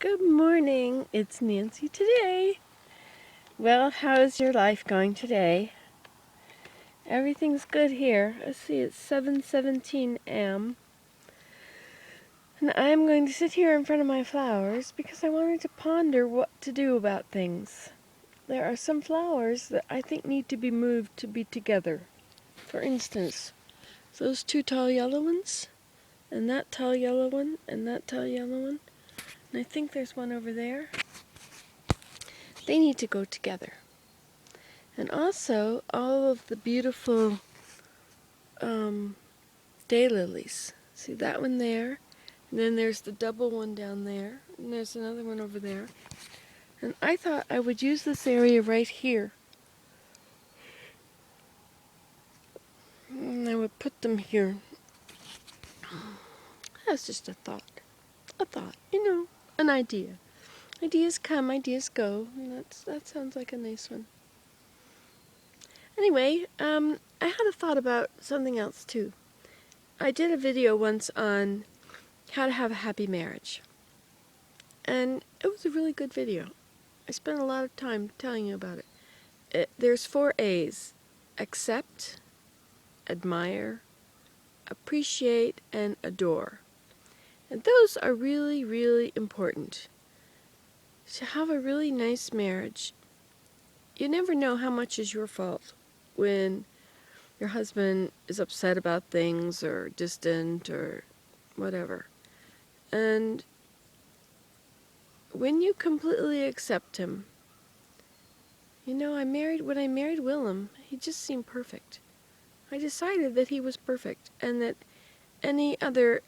Good morning, it's Nancy today. Well, how's your life going today? Everything's good here. Let's see, it's 7:17 a.m. And I'm going to sit here in front of my flowers because I wanted to ponder what to do about things. There are some flowers that I think need to be moved to be together. For instance, those two tall yellow ones, and that tall yellow one, and that tall yellow one, and I think there's one over there. They need to go together. And also, all of the beautiful daylilies. See that one there? And then there's the double one down there. And there's another one over there. And I thought I would use this area right here. And I would put them here. That's just a thought. A thought. An idea. Ideas come, ideas go. And that sounds like a nice one. Anyway, I had a thought about something else too. I did a video once on how to have a happy marriage. And it was a really good video. I spent a lot of time telling you about it. There's 4 A's. Accept, admire, appreciate, and adore. And those are really, really important. To have a really nice marriage, you never know how much is your fault when your husband is upset about things or distant or whatever. And when you completely accept him, when I married Willem, he just seemed perfect. I decided that he was perfect and that any other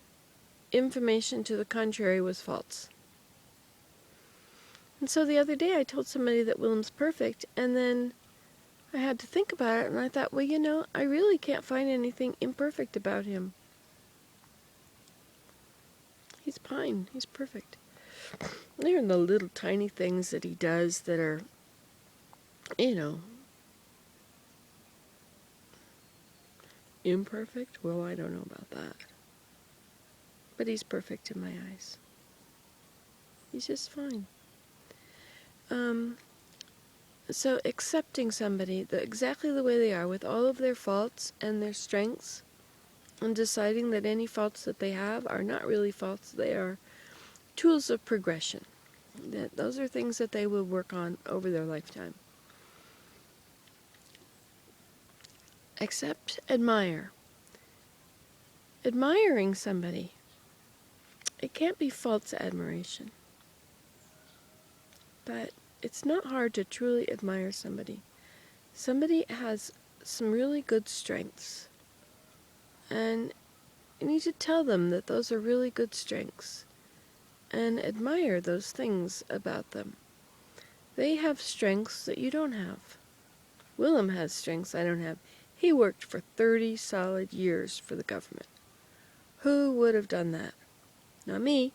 information to the contrary was false. And so the other day I told somebody that Willem's perfect, and then I had to think about it, and I thought, I really can't find anything imperfect about him. He's fine. He's perfect. There are the little tiny things that he does that are, imperfect? Well, I don't know about that. But he's perfect in my eyes. He's just fine. So accepting somebody exactly the way they are, with all of their faults and their strengths, and deciding that any faults that they have are not really faults, they are tools of progression. That those are things that they will work on over their lifetime. Accept, admire. Admiring somebody, it can't be false admiration. But it's not hard to truly admire somebody. Somebody has some really good strengths. And you need to tell them that those are really good strengths. And admire those things about them. They have strengths that you don't have. Willem has strengths I don't have. He worked for 30 solid years for the government. Who would have done that? Not me.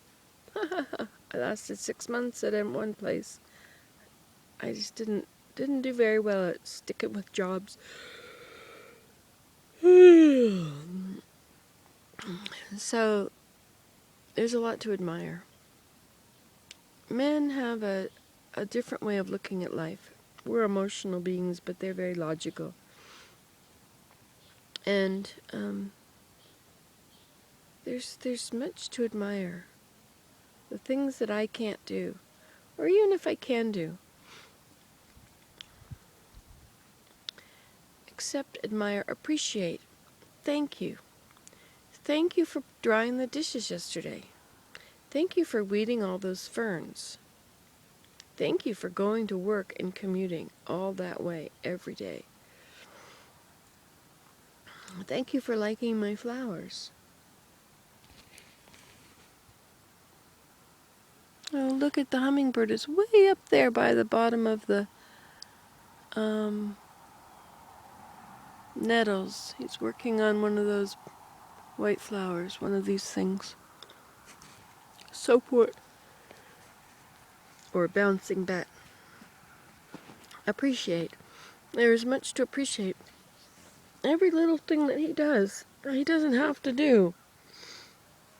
I lasted 6 months at one place. I just didn't do very well at sticking with jobs. So, there's a lot to admire. Men have a different way of looking at life. We're emotional beings, but they're very logical. And there's much to admire. The things that I can't do, or even if I can do. Accept, admire, appreciate. Thank you. Thank you for drying the dishes yesterday. Thank you for weeding all those ferns. Thank you for going to work and commuting all that way every day. Thank you for liking my flowers. Oh, look at the hummingbird. It's way up there by the bottom of the nettles. He's working on one of those white flowers, one of these things. Soapwort. Or bouncing bat. Appreciate. There is much to appreciate. Every little thing that he does, he doesn't have to do.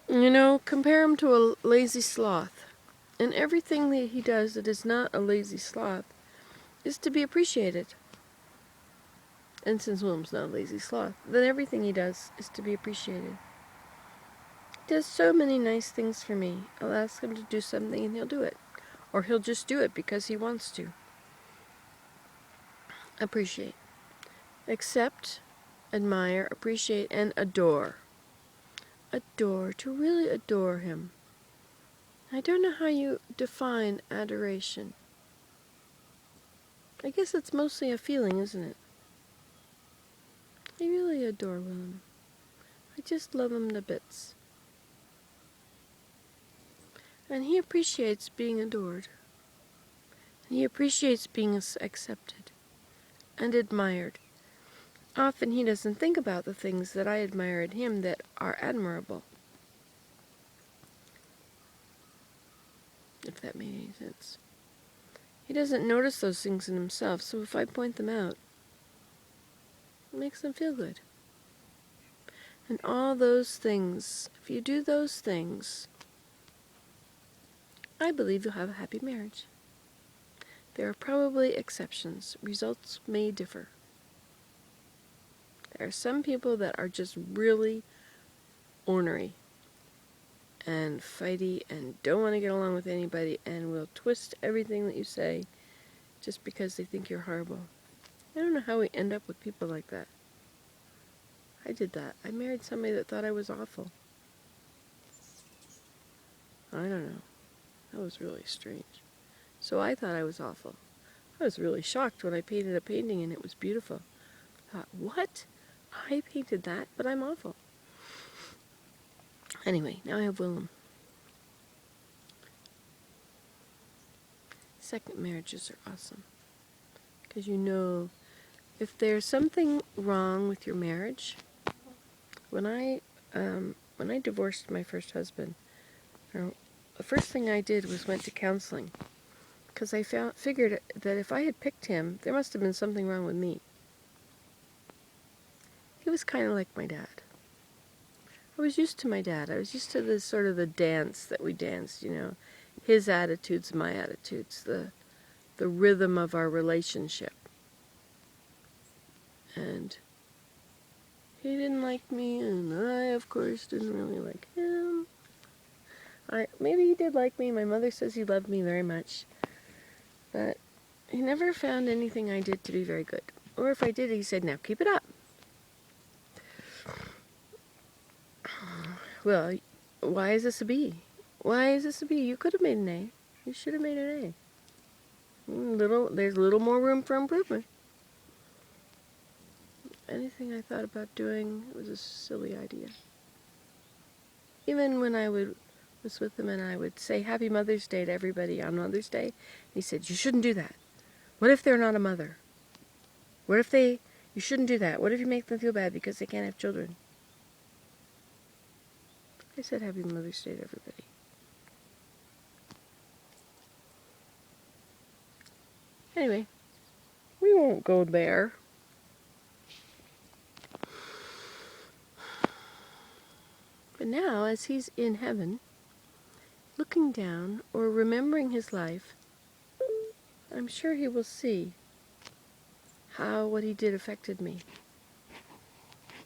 Compare him to a lazy sloth. And everything that he does that is not a lazy sloth is to be appreciated. And since Willem's not a lazy sloth, then everything he does is to be appreciated. He does so many nice things for me. I'll ask him to do something and he'll do it. Or he'll just do it because he wants to. Appreciate. Accept, admire, appreciate, and adore. Adore, to really adore him. I don't know how you define adoration. I guess it's mostly a feeling, isn't it? I really adore Willem. I just love him to bits. And he appreciates being adored. And he appreciates being accepted and admired. Often he doesn't think about the things that I admire in him that are admirable. If that made any sense. He doesn't notice those things in himself, so if I point them out, it makes him feel good. And all those things, if you do those things, I believe you'll have a happy marriage. There are probably exceptions. Results may differ. There are some people that are just really ornery and fighty and don't want to get along with anybody and will twist everything that you say just because they think you're horrible. I don't know how we end up with people like that. I did that. I married somebody that thought I was awful. I don't know. That was really strange. So I thought I was awful. I was really shocked when I painted a painting and it was beautiful. I thought, what? I painted that, but I'm awful. Anyway, now I have Willem. Second marriages are awesome. Because you know, if there's something wrong with your marriage, when I divorced my first husband, the first thing I did was went to counseling. Because I figured that if I had picked him, there must have been something wrong with me. He was kind of like my dad. I was used to my dad. I was used to the sort of the dance that we danced, you know. His attitudes, my attitudes, the rhythm of our relationship. And he didn't like me, and I, of course, didn't really like him. Maybe he did like me. My mother says he loved me very much. But he never found anything I did to be very good. Or if I did, he said, now keep it up. Well, why is this a B? Why is this a B? You could have made an A. You should have made an A. There's a little more room for improvement. Anything I thought about doing was a silly idea. Even when I was with him and I would say Happy Mother's Day to everybody on Mother's Day, he said, you shouldn't do that. What if they're not a mother? What if you shouldn't do that. What if you make them feel bad because they can't have children? I said Happy Mother's Day to everybody. Anyway, we won't go there. But now, as he's in heaven, looking down or remembering his life, I'm sure he will see how what he did affected me.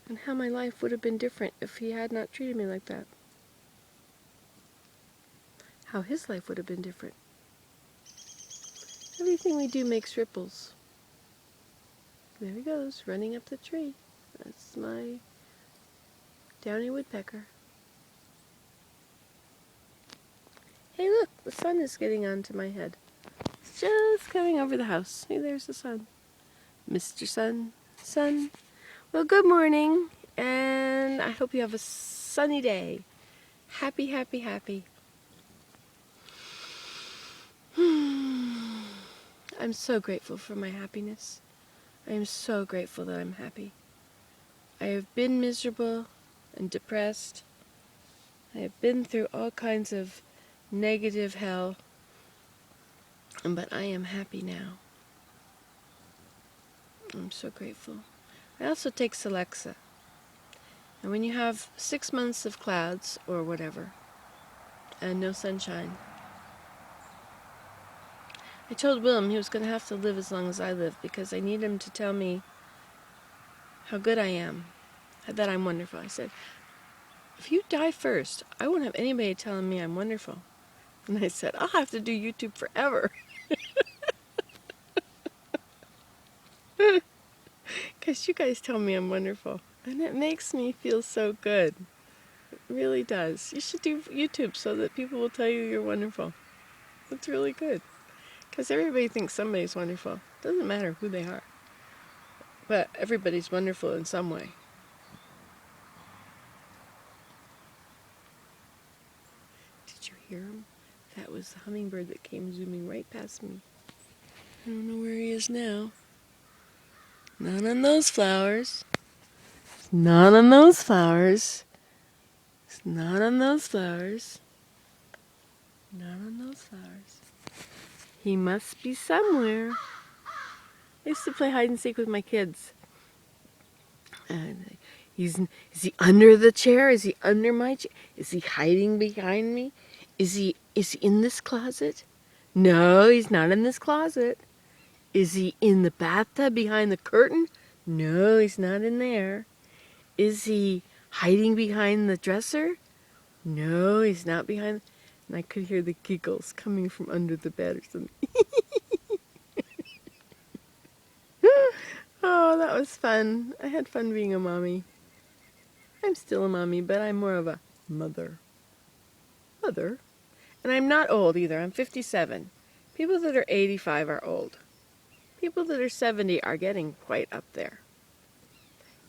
And how my life would have been different if he had not treated me like that. How his life would have been different. Everything we do makes ripples. There he goes, running up the tree. That's my downy woodpecker. Hey look, the sun is getting onto my head. It's just coming over the house. Hey, there's the sun. Mr. Sun. Well, good morning, and I hope you have a sunny day. Happy, happy, happy. I'm so grateful for my happiness. I am so grateful that I'm happy. I have been miserable and depressed. I have been through all kinds of negative hell, but I am happy now. I'm so grateful. I also take Celexa. And when you have 6 months of clouds or whatever, and no sunshine, I told Willem he was going to have to live as long as I live because I need him to tell me how good I am, that I'm wonderful. I said, if you die first, I won't have anybody telling me I'm wonderful. And I said, I'll have to do YouTube forever. Because you guys tell me I'm wonderful. And it makes me feel so good. It really does. You should do YouTube so that people will tell you you're wonderful. It's really good. Because everybody thinks somebody's wonderful. Doesn't matter who they are. But everybody's wonderful in some way. Did you hear him? That was the hummingbird that came zooming right past me. I don't know where he is now. Not on those flowers. Not on those flowers. It's not on those flowers. Not on those flowers. He must be somewhere. I used to play hide and seek with my kids. And is he under the chair? Is he under my chair? Is he hiding behind me? Is he in this closet? No, he's not in this closet. Is he in the bathtub behind the curtain? No, he's not in there. Is he hiding behind the dresser? No, he's not behind. And I could hear the giggles coming from under the bed or something. Oh, that was fun. I had fun being a mommy. I'm still a mommy, but I'm more of a mother. Mother. And I'm not old either. I'm 57. People that are 85 are old. People that are 70 are getting quite up there.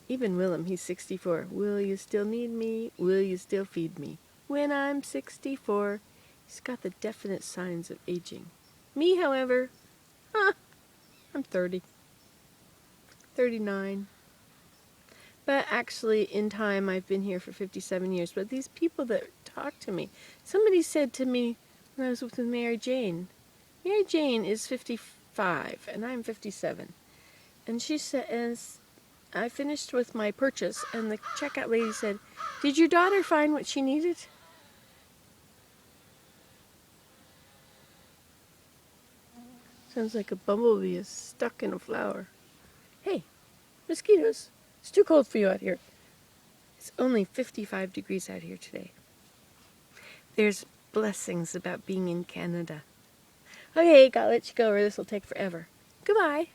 Even Willem, he's 64. Will you still need me? Will you still feed me? When I'm 64. He's got the definite signs of aging. Me, however, I'm 30. 39. But actually, in time, I've been here for 57 years. But these people that talk to me, somebody said to me when I was with Mary Jane is 55, and I'm 57. And she said, and I finished with my purchase, and the checkout lady said, did your daughter find what she needed? Sounds like a bumblebee is stuck in a flower. Hey, mosquitoes. It's too cold for you out here. It's only 55 degrees out here today. There's blessings about being in Canada. Okay, gotta let you go or this will take forever. Goodbye.